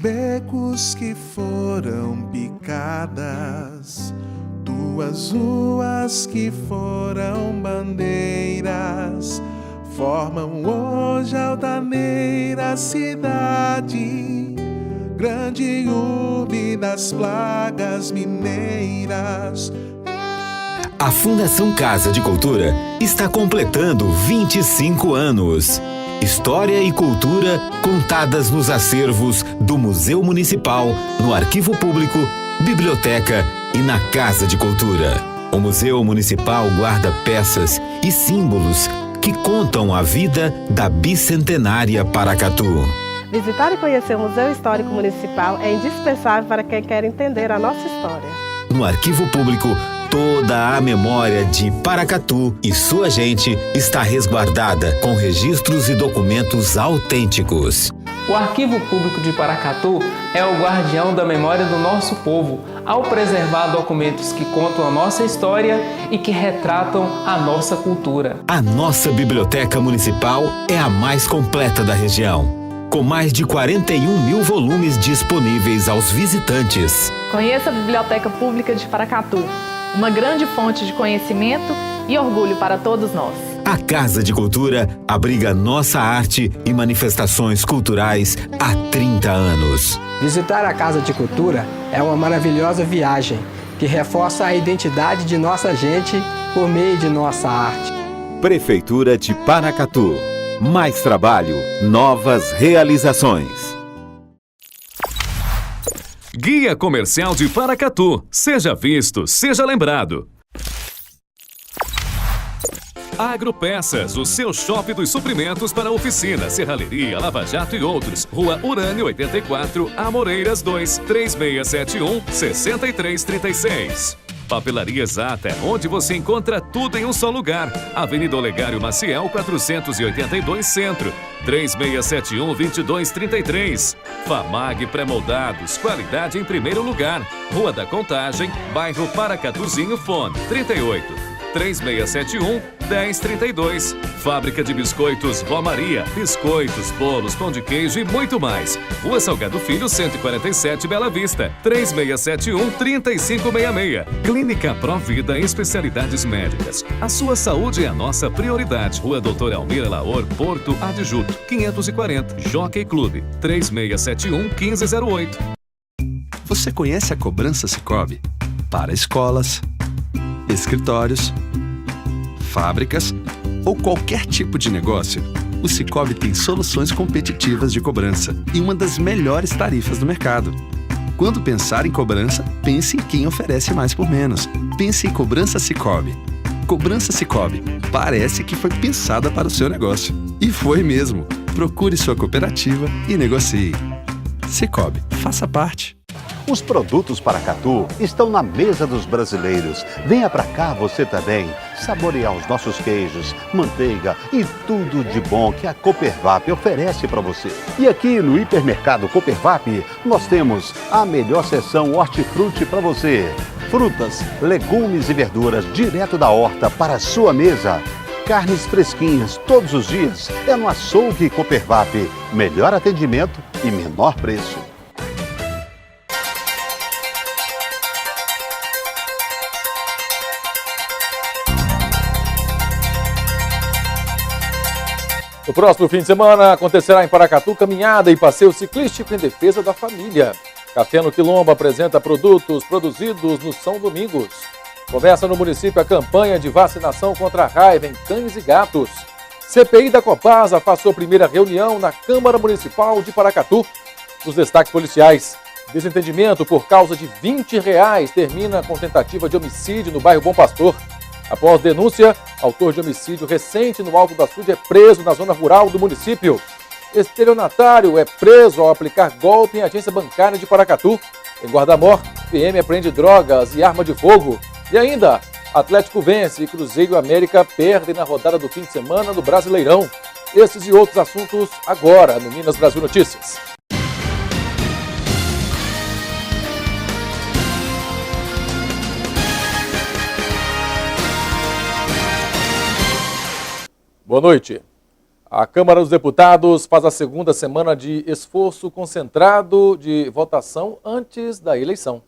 becos que foram picadas, tuas ruas que foram bandeiras, formam hoje a altaneira cidade, grande urbe das plagas mineiras. A Fundação Casa de Cultura está completando 25 anos. História e cultura contadas nos acervos do Museu Municipal, no Arquivo Público, Biblioteca e na Casa de Cultura. O Museu Municipal guarda peças e símbolos que contam a vida da bicentenária Paracatu. Visitar e conhecer o Museu Histórico Municipal é indispensável para quem quer entender a nossa história. No Arquivo Público, toda a memória de Paracatu e sua gente está resguardada com registros e documentos autênticos. O Arquivo Público de Paracatu é o guardião da memória do nosso povo, ao preservar documentos que contam a nossa história e que retratam a nossa cultura. A nossa Biblioteca Municipal é a mais completa da região, com mais de 41 mil volumes disponíveis aos visitantes. Conheça a Biblioteca Pública de Paracatu, uma grande fonte de conhecimento e orgulho para todos nós. A Casa de Cultura abriga nossa arte e manifestações culturais há 30 anos. Visitar a Casa de Cultura é uma maravilhosa viagem que reforça a identidade de nossa gente por meio de nossa arte. Prefeitura de Paracatu. Mais trabalho, novas realizações. Guia Comercial de Paracatu. Seja visto, seja lembrado. Agropeças, o seu shopping dos suprimentos para oficina, serralheria, lava-jato e outros. Rua Urânio 84, Amoreiras 2, 3671-6336. Papelaria Exata, onde você encontra tudo em um só lugar. Avenida Olegário Maciel, 482 Centro, 3671-2233. Famag Pré-moldados, qualidade em primeiro lugar. Rua da Contagem, bairro Paracatuzinho, fone 38-3671-1032. Fábrica de Biscoitos Vó Maria, biscoitos, bolos, pão de queijo e muito mais. Rua Salgado Filho, 147, Bela Vista, 3671-3566. Clínica Provida, especialidades médicas. A sua saúde é a nossa prioridade. Rua Doutor Almir Laor, Porto Adjuto, 540, Jockey Clube, 3671-1508. Você conhece a cobrança Sicoob? Para escolas, escritórios, fábricas ou qualquer tipo de negócio, o Sicoob tem soluções competitivas de cobrança e uma das melhores tarifas do mercado. Quando pensar em cobrança, pense em quem oferece mais por menos. Pense em Cobrança Sicoob. Cobrança Sicoob. Parece que foi pensada para o seu negócio. E foi mesmo. Procure sua cooperativa e negocie. Sicoob, faça parte. Os produtos Paracatu estão na mesa dos brasileiros. Venha pra cá você também, saborear os nossos queijos, manteiga e tudo de bom que a Coopervap oferece para você. E aqui no Hipermercado Coopervap, nós temos a melhor seção hortifruti para você. Frutas, legumes e verduras direto da horta para a sua mesa. Carnes fresquinhas todos os dias. É no Açougue Coopervap. Melhor atendimento e menor preço. No próximo fim de semana acontecerá em Paracatu caminhada e passeio ciclístico em defesa da família. Café no Quilombo apresenta produtos produzidos no São Domingos. Começa no município a campanha de vacinação contra a raiva em cães e gatos. CPI da Copasa faz sua primeira reunião na Câmara Municipal de Paracatu. Nos destaques policiais, desentendimento por causa de R$20 termina com tentativa de homicídio no bairro Bom Pastor. Após denúncia, autor de homicídio recente no Alto da Açude é preso na zona rural do município. Estelionatário é preso ao aplicar golpe em agência bancária de Paracatu. Em Guarda-Mor, PM apreende drogas e arma de fogo. E ainda, Atlético vence e Cruzeiro e América perdem na rodada do fim de semana no Brasileirão. Esses e outros assuntos agora no Minas Brasil Notícias. Boa noite. A Câmara dos Deputados faz a segunda semana de esforço concentrado de votação antes da eleição.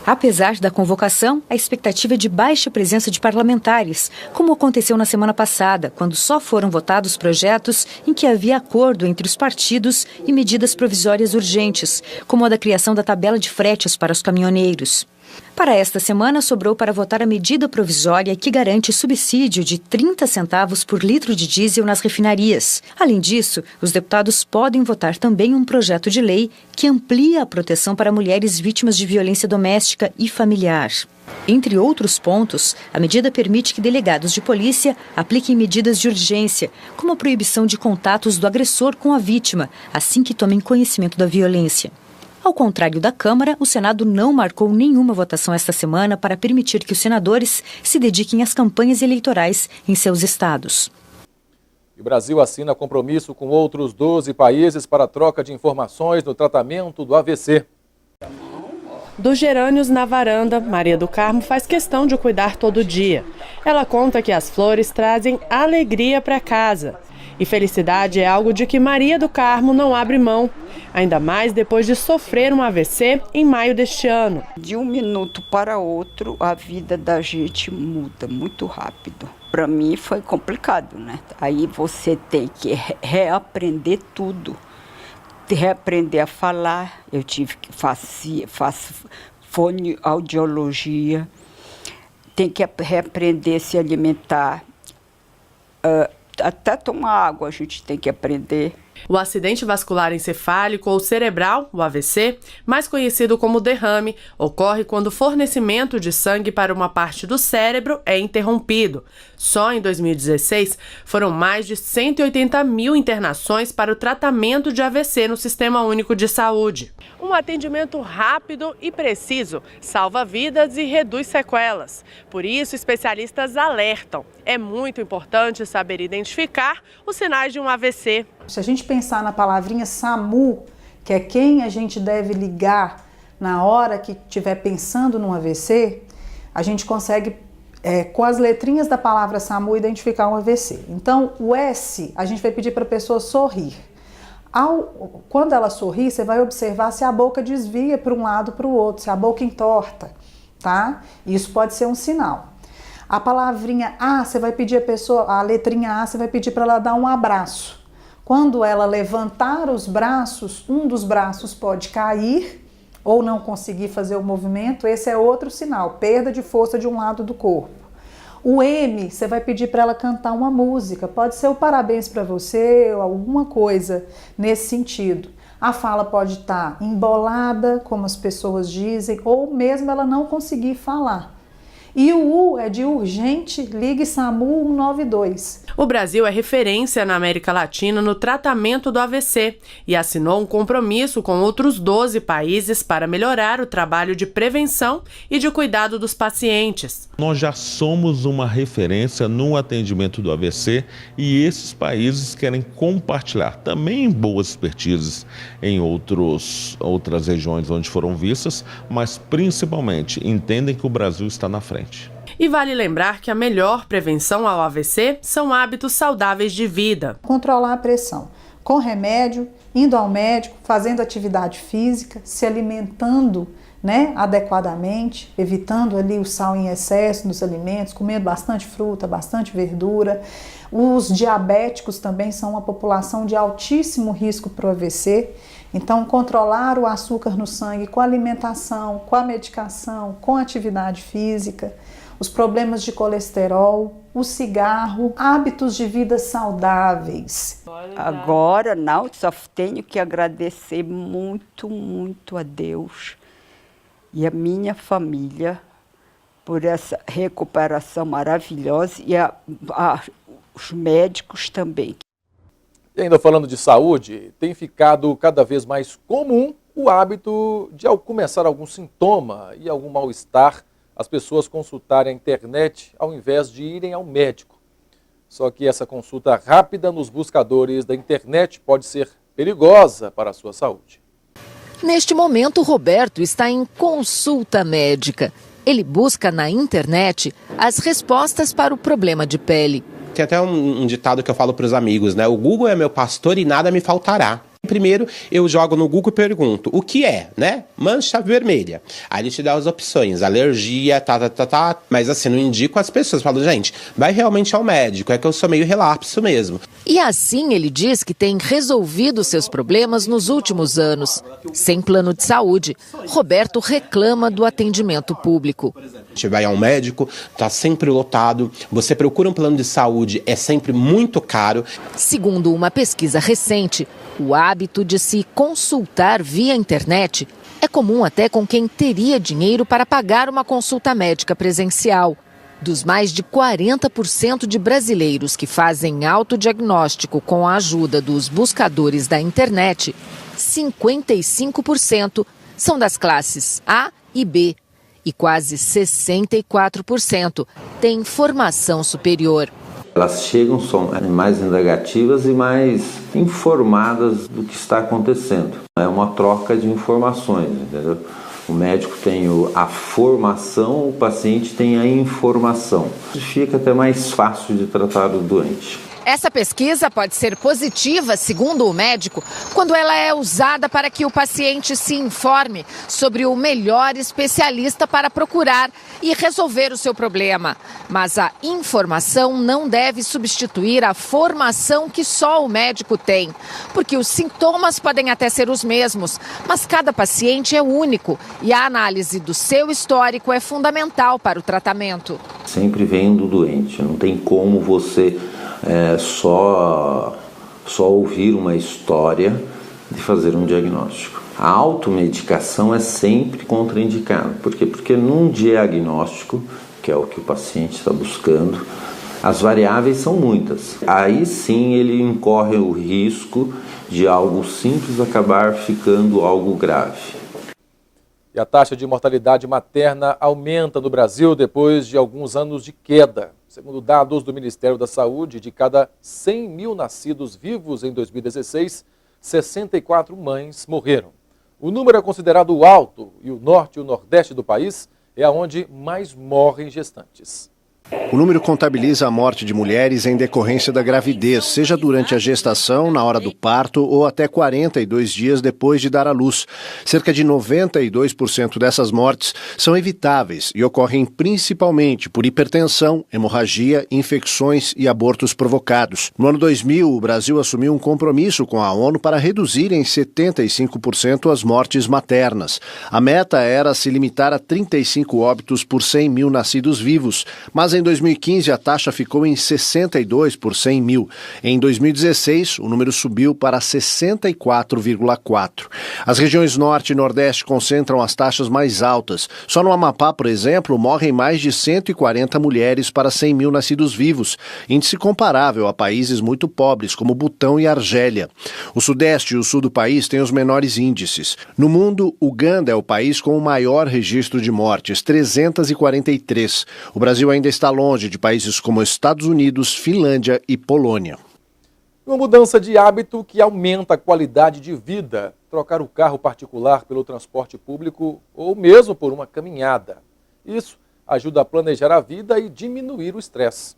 Apesar da convocação, a expectativa é de baixa presença de parlamentares, como aconteceu na semana passada, quando só foram votados projetos em que havia acordo entre os partidos e medidas provisórias urgentes, como a da criação da tabela de fretes para os caminhoneiros. Para esta semana, sobrou para votar a medida provisória que garante subsídio de 30 centavos por litro de diesel nas refinarias. Além disso, os deputados podem votar também um projeto de lei que amplia a proteção para mulheres vítimas de violência doméstica e familiar. Entre outros pontos, a medida permite que delegados de polícia apliquem medidas de urgência, como a proibição de contatos do agressor com a vítima, assim que tomem conhecimento da violência. Ao contrário da Câmara, o Senado não marcou nenhuma votação esta semana para permitir que os senadores se dediquem às campanhas eleitorais em seus estados. O Brasil assina compromisso com outros 12 países para a troca de informações no tratamento do AVC. Dos gerânios na varanda, Maria do Carmo faz questão de cuidar todo dia. Ela conta que as flores trazem alegria para casa. E felicidade é algo de que Maria do Carmo não abre mão, ainda mais depois de sofrer um AVC em maio deste ano. De um minuto para outro, a vida da gente muda muito rápido. Para mim foi complicado, né? Aí você tem que reaprender tudo, reaprender a falar. Eu tive que faço fonoaudiologia, tem que reaprender a se alimentar. Até tomar água a gente tem que aprender. O acidente vascular encefálico ou cerebral, o AVC, mais conhecido como derrame, ocorre quando o fornecimento de sangue para uma parte do cérebro é interrompido. Só em 2016, foram mais de 180 mil internações para o tratamento de AVC no Sistema Único de Saúde. Um atendimento rápido e preciso salva vidas e reduz sequelas. Por isso, especialistas alertam. É muito importante saber identificar os sinais de um AVC. Se a gente pensar na palavrinha SAMU, que é quem a gente deve ligar na hora que estiver pensando num AVC, a gente consegue, com as letrinhas da palavra SAMU, identificar um AVC. Então, o S, a gente vai pedir para a pessoa sorrir. Quando ela sorrir, você vai observar se a boca desvia para um lado para o outro, se a boca entorta, tá? Isso pode ser um sinal. A palavrinha A, você vai pedir a letrinha A, você vai pedir para ela dar um abraço. Quando ela levantar os braços, um dos braços pode cair ou não conseguir fazer o movimento, esse é outro sinal, perda de força de um lado do corpo. O M, você vai pedir para ela cantar uma música, pode ser o parabéns para você, ou alguma coisa nesse sentido. A fala pode estar embolada, como as pessoas dizem, ou mesmo ela não conseguir falar. E o U é de urgente, ligue SAMU 192. O Brasil é referência na América Latina no tratamento do AVC e assinou um compromisso com outros 12 países para melhorar o trabalho de prevenção e de cuidado dos pacientes. Nós já somos uma referência no atendimento do AVC e esses países querem compartilhar também boas expertises em outras regiões onde foram vistas, mas principalmente entendem que o Brasil está na frente. E vale lembrar que a melhor prevenção ao AVC são hábitos saudáveis de vida. Controlar a pressão com remédio, indo ao médico, fazendo atividade física, se alimentando, adequadamente, evitando ali o sal em excesso nos alimentos, comendo bastante fruta, bastante verdura. Os diabéticos também são uma população de altíssimo risco para o AVC. Então, controlar o açúcar no sangue com a alimentação, com a medicação, com a atividade física, os problemas de colesterol, o cigarro, hábitos de vida saudáveis. Agora, não, só tenho que agradecer muito, muito a Deus e a minha família por essa recuperação maravilhosa e os médicos também. E ainda falando de saúde, tem ficado cada vez mais comum o hábito de, ao começar algum sintoma e algum mal-estar, as pessoas consultarem a internet ao invés de irem ao médico. Só que essa consulta rápida nos buscadores da internet pode ser perigosa para a sua saúde. Neste momento, Roberto está em consulta médica. Ele busca na internet as respostas para o problema de pele. Tem até um ditado que eu falo para os amigos, né? O Google é meu pastor e nada me faltará. Primeiro, eu jogo no Google e pergunto, o que é, né? Mancha vermelha. Aí ele te dá as opções, alergia, mas assim, não indico as pessoas. Falo, gente, vai realmente ao médico, é que eu sou meio relapso mesmo. E assim ele diz que tem resolvido seus problemas nos últimos anos. Sem plano de saúde, Roberto reclama do atendimento público. A gente vai ao médico, tá sempre lotado, você procura um plano de saúde, é sempre muito caro. Segundo uma pesquisa recente, o hábito de se consultar via internet é comum até com quem teria dinheiro para pagar uma consulta médica presencial. Dos mais de 40% de brasileiros que fazem autodiagnóstico com a ajuda dos buscadores da internet, 55% são das classes A e B e quase 64% têm formação superior. Elas chegam, são mais indagativas e mais informadas do que está acontecendo. É uma troca de informações, entendeu? O médico tem a formação, o paciente tem a informação. Fica até mais fácil de tratar o doente. Essa pesquisa pode ser positiva, segundo o médico, quando ela é usada para que o paciente se informe sobre o melhor especialista para procurar e resolver o seu problema. Mas a informação não deve substituir a formação que só o médico tem, porque os sintomas podem até ser os mesmos, mas cada paciente é único e a análise do seu histórico é fundamental para o tratamento. Sempre vem do doente, não tem como você só ouvir uma história de fazer um diagnóstico. A automedicação é sempre contraindicada. Por quê? Porque num diagnóstico, que é o que o paciente está buscando, as variáveis são muitas. Aí sim ele incorre o risco de algo simples acabar ficando algo grave. E a taxa de mortalidade materna aumenta no Brasil depois de alguns anos de queda. Segundo dados do Ministério da Saúde, de cada 100 mil nascidos vivos em 2016, 64 mães morreram. O número é considerado alto e o norte e o nordeste do país é onde mais morrem gestantes. O número contabiliza a morte de mulheres em decorrência da gravidez, seja durante a gestação, na hora do parto ou até 42 dias depois de dar à luz. Cerca de 92% dessas mortes são evitáveis e ocorrem principalmente por hipertensão, hemorragia, infecções e abortos provocados. No ano 2000, o Brasil assumiu um compromisso com a ONU para reduzir em 75% as mortes maternas. A meta era se limitar a 35 óbitos por 100 mil nascidos vivos, mas em 2015, a taxa ficou em 62 por 100 mil. Em 2016, o número subiu para 64,4. As regiões Norte e Nordeste concentram as taxas mais altas. Só no Amapá, por exemplo, morrem mais de 140 mulheres para 100 mil nascidos vivos, índice comparável a países muito pobres, como Butão e Argélia. O Sudeste e o Sul do país têm os menores índices. No mundo, Uganda é o país com o maior registro de mortes, 343. O Brasil ainda está longe de países como Estados Unidos, Finlândia e Polônia. Uma mudança de hábito que aumenta a qualidade de vida. Trocar o carro particular pelo transporte público ou mesmo por uma caminhada. Isso ajuda a planejar a vida e diminuir o estresse.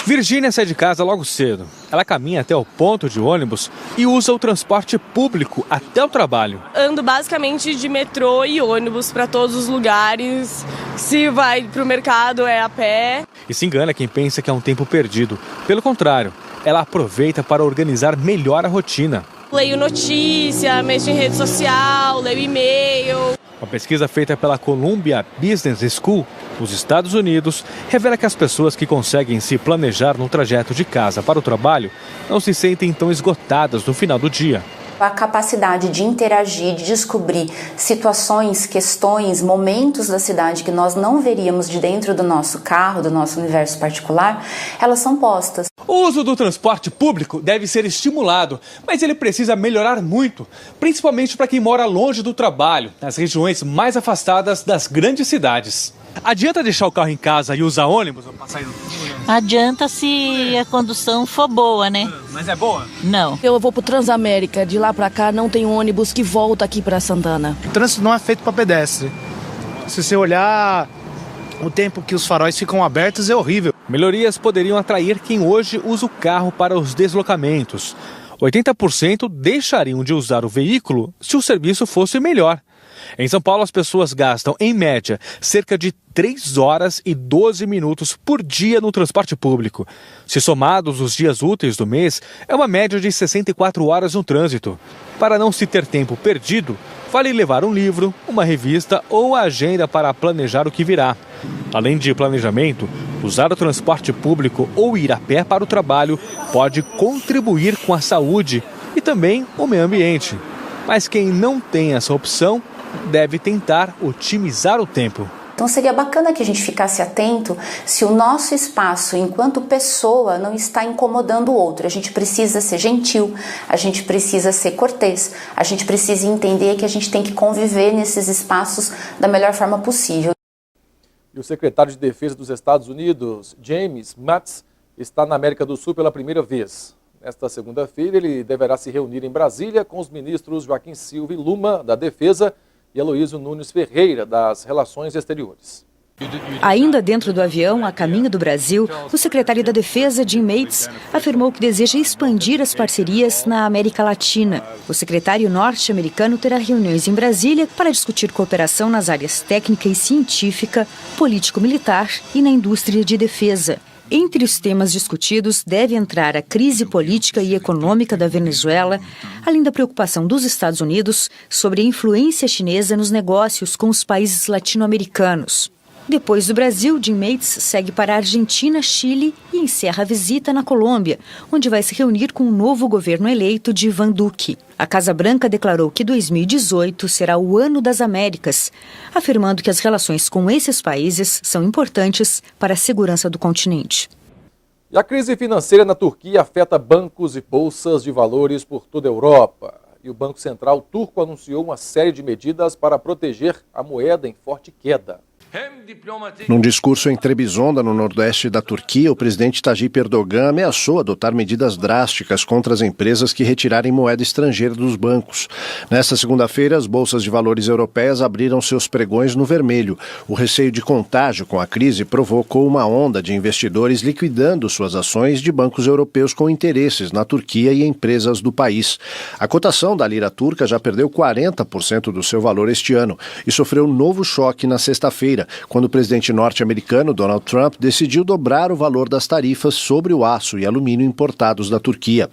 Virgínia sai de casa logo cedo. Ela caminha até o ponto de ônibus e usa o transporte público até o trabalho. Ando basicamente de metrô e ônibus para todos os lugares. Se vai para o mercado é a pé. E se engana quem pensa que é um tempo perdido. Pelo contrário, ela aproveita para organizar melhor a rotina. Leio notícia, mexo em rede social, leio e-mail. Uma pesquisa feita pela Columbia Business School, nos Estados Unidos, revela que as pessoas que conseguem se planejar no trajeto de casa para o trabalho não se sentem tão esgotadas no final do dia. A capacidade de interagir, de descobrir situações, questões, momentos da cidade que nós não veríamos de dentro do nosso carro, do nosso universo particular, elas são postas. O uso do transporte público deve ser estimulado, mas ele precisa melhorar muito, principalmente para quem mora longe do trabalho, nas regiões mais afastadas das grandes cidades. Adianta deixar o carro em casa e usar ônibus? Adianta se a condução for boa, né? Mas é boa? Não. Eu vou pro Transamérica, de lá pra cá não tem um ônibus que volta aqui pra Santana. O trânsito não é feito para pedestre. Se você olhar, o tempo que os faróis ficam abertos é horrível. Melhorias poderiam atrair quem hoje usa o carro para os deslocamentos. 80% deixariam de usar o veículo se o serviço fosse melhor. Em São Paulo, as pessoas gastam, em média, cerca de 3 horas e 12 minutos por dia no transporte público. Se somados os dias úteis do mês, é uma média de 64 horas no trânsito. Para não se ter tempo perdido, vale levar um livro, uma revista ou a agenda para planejar o que virá. Além de planejamento, usar o transporte público ou ir a pé para o trabalho pode contribuir com a saúde e também o meio ambiente. Mas quem não tem essa opção deve tentar otimizar o tempo. Então seria bacana que a gente ficasse atento se o nosso espaço enquanto pessoa não está incomodando o outro. A gente precisa ser gentil, a gente precisa ser cortês, a gente precisa entender que a gente tem que conviver nesses espaços da melhor forma possível. E o secretário de Defesa dos Estados Unidos, James Mattis, está na América do Sul pela primeira vez. Nesta segunda-feira, ele deverá se reunir em Brasília com os ministros Joaquim Silva e Luma, da Defesa, e Aloysio Nunes Ferreira, das Relações Exteriores. Ainda dentro do avião, a caminho do Brasil, o secretário da Defesa, Jim Mattis, afirmou que deseja expandir as parcerias na América Latina. O secretário norte-americano terá reuniões em Brasília para discutir cooperação nas áreas técnica e científica, político-militar e na indústria de defesa. Entre os temas discutidos deve entrar a crise política e econômica da Venezuela, além da preocupação dos Estados Unidos sobre a influência chinesa nos negócios com os países latino-americanos. Depois do Brasil, Jim Mattis segue para a Argentina, Chile e encerra a visita na Colômbia, onde vai se reunir com o novo governo eleito de Ivan Duque. A Casa Branca declarou que 2018 será o ano das Américas, afirmando que as relações com esses países são importantes para a segurança do continente. E a crise financeira na Turquia afeta bancos e bolsas de valores por toda a Europa. E o Banco Central turco anunciou uma série de medidas para proteger a moeda em forte queda. Num discurso em Trebizonda, no nordeste da Turquia, o presidente Tayyip Erdogan ameaçou adotar medidas drásticas contra as empresas que retirarem moeda estrangeira dos bancos. Nesta segunda-feira, as bolsas de valores europeias abriram seus pregões no vermelho. O receio de contágio com a crise provocou uma onda de investidores liquidando suas ações de bancos europeus com interesses na Turquia e empresas do país. A cotação da lira turca já perdeu 40% do seu valor este ano e sofreu um novo choque na sexta-feira, quando o presidente norte-americano Donald Trump decidiu dobrar o valor das tarifas sobre o aço e alumínio importados da Turquia.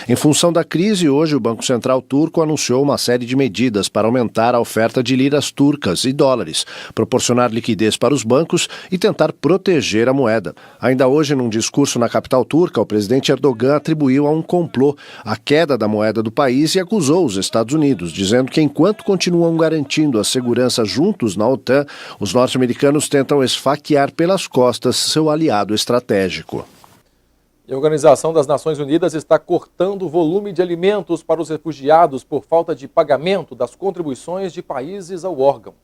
Em função da crise, hoje o Banco Central turco anunciou uma série de medidas para aumentar a oferta de liras turcas e dólares, proporcionar liquidez para os bancos e tentar proteger a moeda. Ainda hoje, num discurso na capital turca, o presidente Erdogan atribuiu a um complô a queda da moeda do país e acusou os Estados Unidos, dizendo que enquanto continuam garantindo a segurança juntos na OTAN, os norte-americanos tentam esfaquear pelas costas seu aliado estratégico. E a Organização das Nações Unidas está cortando o volume de alimentos para os refugiados por falta de pagamento das contribuições de países ao órgão.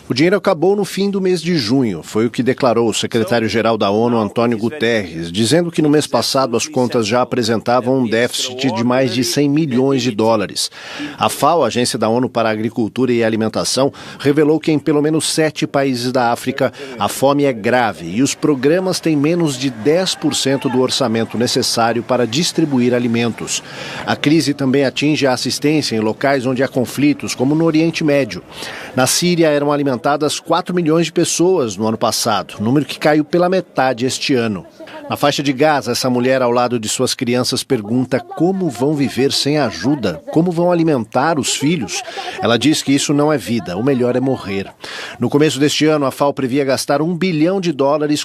O dinheiro acabou no fim do mês de junho, foi o que declarou o secretário-geral da ONU, Antônio Guterres, dizendo que no mês passado as contas já apresentavam um déficit de mais de 100 milhões de dólares. A FAO, a Agência da ONU para a Agricultura e Alimentação, revelou que em pelo menos 7 países da África a fome é grave e os programas têm menos de 10% do orçamento necessário para distribuir alimentos. A crise também atinge a assistência em locais onde há conflitos, como no Oriente Médio. Na Síria eram alimentadas 4 milhões de pessoas no ano passado, número que caiu pela metade este ano. Na faixa de Gaza, essa mulher ao lado de suas crianças pergunta como vão viver sem ajuda, como vão alimentar os filhos. Ela diz que isso não é vida, o melhor é morrer. No começo deste ano, a FAO previa gastar $1 bilhão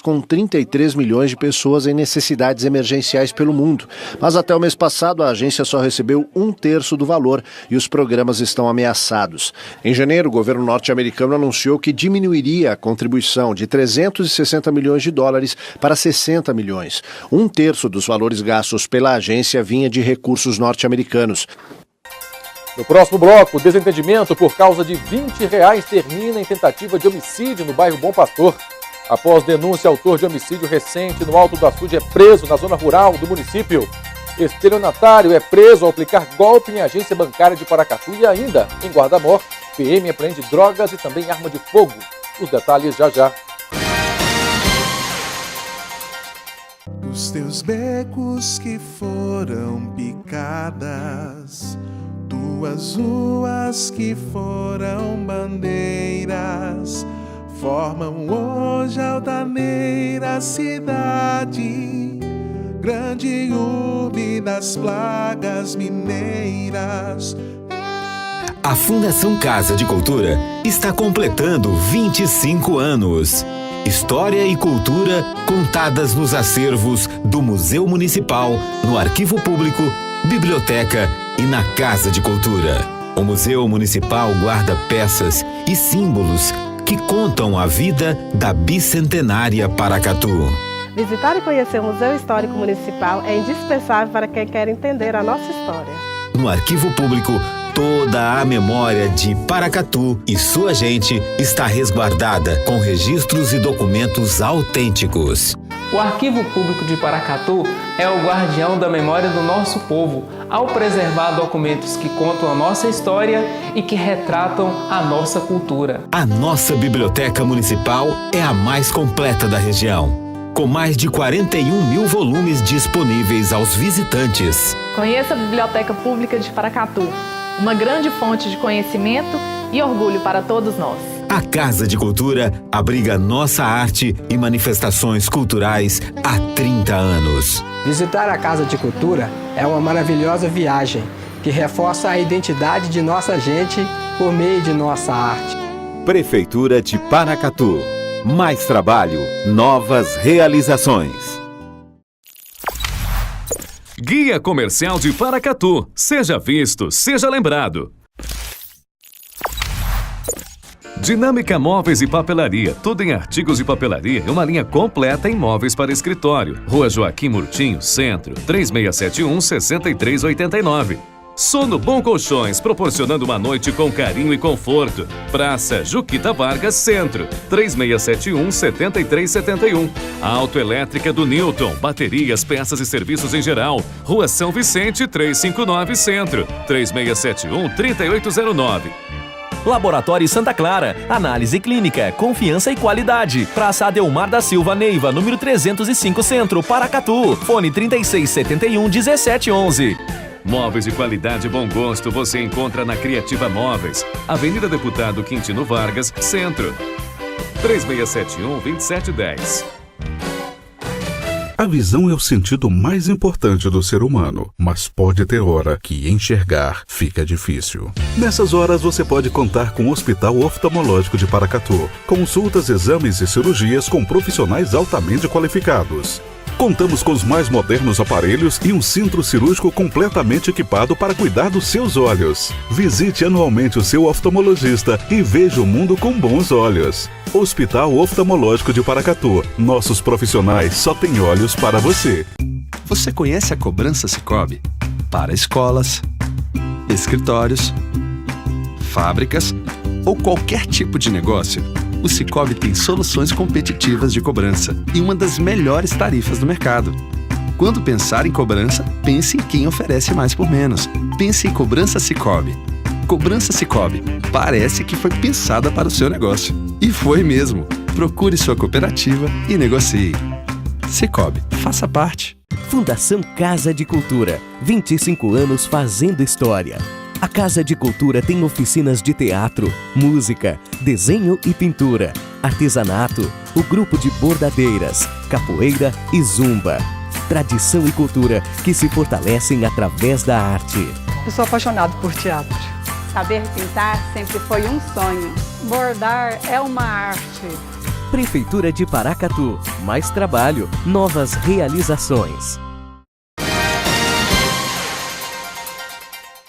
com 33 milhões de pessoas em necessidades emergenciais pelo mundo. Mas até o mês passado, a agência só recebeu 1/3 do valor e os programas estão ameaçados. Em janeiro, o governo norte-americano anunciou que diminuiria a contribuição de $360 milhões para 60 milhões. 1/3 dos valores gastos pela agência vinha de recursos norte-americanos. No próximo bloco, o desentendimento por causa de R$20 termina em tentativa de homicídio no bairro Bom Pastor. Após denúncia, autor de homicídio recente no Alto do Açude é preso na zona rural do município. Estelionatário é preso ao aplicar golpe em agência bancária de Paracatu e ainda, em Guarda-Mor, PM apreende drogas e também arma de fogo. Os detalhes já já. Os teus becos que foram picadas, tuas ruas que foram bandeiras, formam hoje a altaneira cidade, grande urbe das plagas mineiras. A Fundação Casa de Cultura está completando 25 anos. História e cultura contadas nos acervos do Museu Municipal, no Arquivo Público, Biblioteca e na Casa de Cultura. O Museu Municipal guarda peças e símbolos que contam a vida da bicentenária Paracatu. Visitar e conhecer o Museu Histórico Municipal é indispensável para quem quer entender a nossa história. No Arquivo Público, toda a memória de Paracatu e sua gente está resguardada com registros e documentos autênticos. O Arquivo Público de Paracatu é o guardião da memória do nosso povo, ao preservar documentos que contam a nossa história e que retratam a nossa cultura. A nossa Biblioteca Municipal é a mais completa da região, com mais de 41 mil volumes disponíveis aos visitantes. Conheça a Biblioteca Pública de Paracatu, uma grande fonte de conhecimento e orgulho para todos nós. A Casa de Cultura abriga nossa arte e manifestações culturais há 30 anos. Visitar a Casa de Cultura é uma maravilhosa viagem que reforça a identidade de nossa gente por meio de nossa arte. Prefeitura de Paracatu. Mais trabalho, novas realizações. Guia Comercial de Paracatu. Seja visto, seja lembrado. Dinâmica Móveis e Papelaria. Tudo em artigos de papelaria e uma linha completa em móveis para escritório. Rua Joaquim Murtinho, Centro, 3671-6389. Sono Bom Colchões, proporcionando uma noite com carinho e conforto. Praça Juquita Vargas, Centro, 3671-7371. Autoelétrica do Newton, baterias, peças e serviços em geral. Rua São Vicente, 359, Centro, 3671-3809. Laboratório Santa Clara, análise clínica, confiança e qualidade. Praça Adelmar da Silva Neiva, número 305, Centro, Paracatu. Fone 3671-1711. Móveis de qualidade e bom gosto você encontra na Criativa Móveis, Avenida Deputado Quintino Vargas, Centro, 3671-2710. A visão é o sentido mais importante do ser humano, mas pode ter hora que enxergar fica difícil. Nessas horas você pode contar com o Hospital Oftalmológico de Paracatu. Consultas, exames e cirurgias com profissionais altamente qualificados. Contamos com os mais modernos aparelhos e um centro cirúrgico completamente equipado para cuidar dos seus olhos. Visite anualmente o seu oftalmologista e veja o mundo com bons olhos. Hospital Oftalmológico de Paracatu. Nossos profissionais só têm olhos para você. Você conhece a cobrança Sicoob? Para escolas, escritórios, fábricas ou qualquer tipo de negócio, o Sicoob tem soluções competitivas de cobrança e uma das melhores tarifas do mercado. Quando pensar em cobrança, pense em quem oferece mais por menos. Pense em Cobrança Sicoob. Cobrança Sicoob. Parece que foi pensada para o seu negócio. E foi mesmo. Procure sua cooperativa e negocie. Sicoob, faça parte. Fundação Casa de Cultura. 25 anos fazendo história. A Casa de Cultura tem oficinas de teatro, música, desenho e pintura, artesanato, o grupo de bordadeiras, capoeira e zumba. Tradição e cultura que se fortalecem através da arte. Eu sou apaixonado por teatro. Saber pintar sempre foi um sonho. Bordar é uma arte. Prefeitura de Paracatu. Mais trabalho, novas realizações.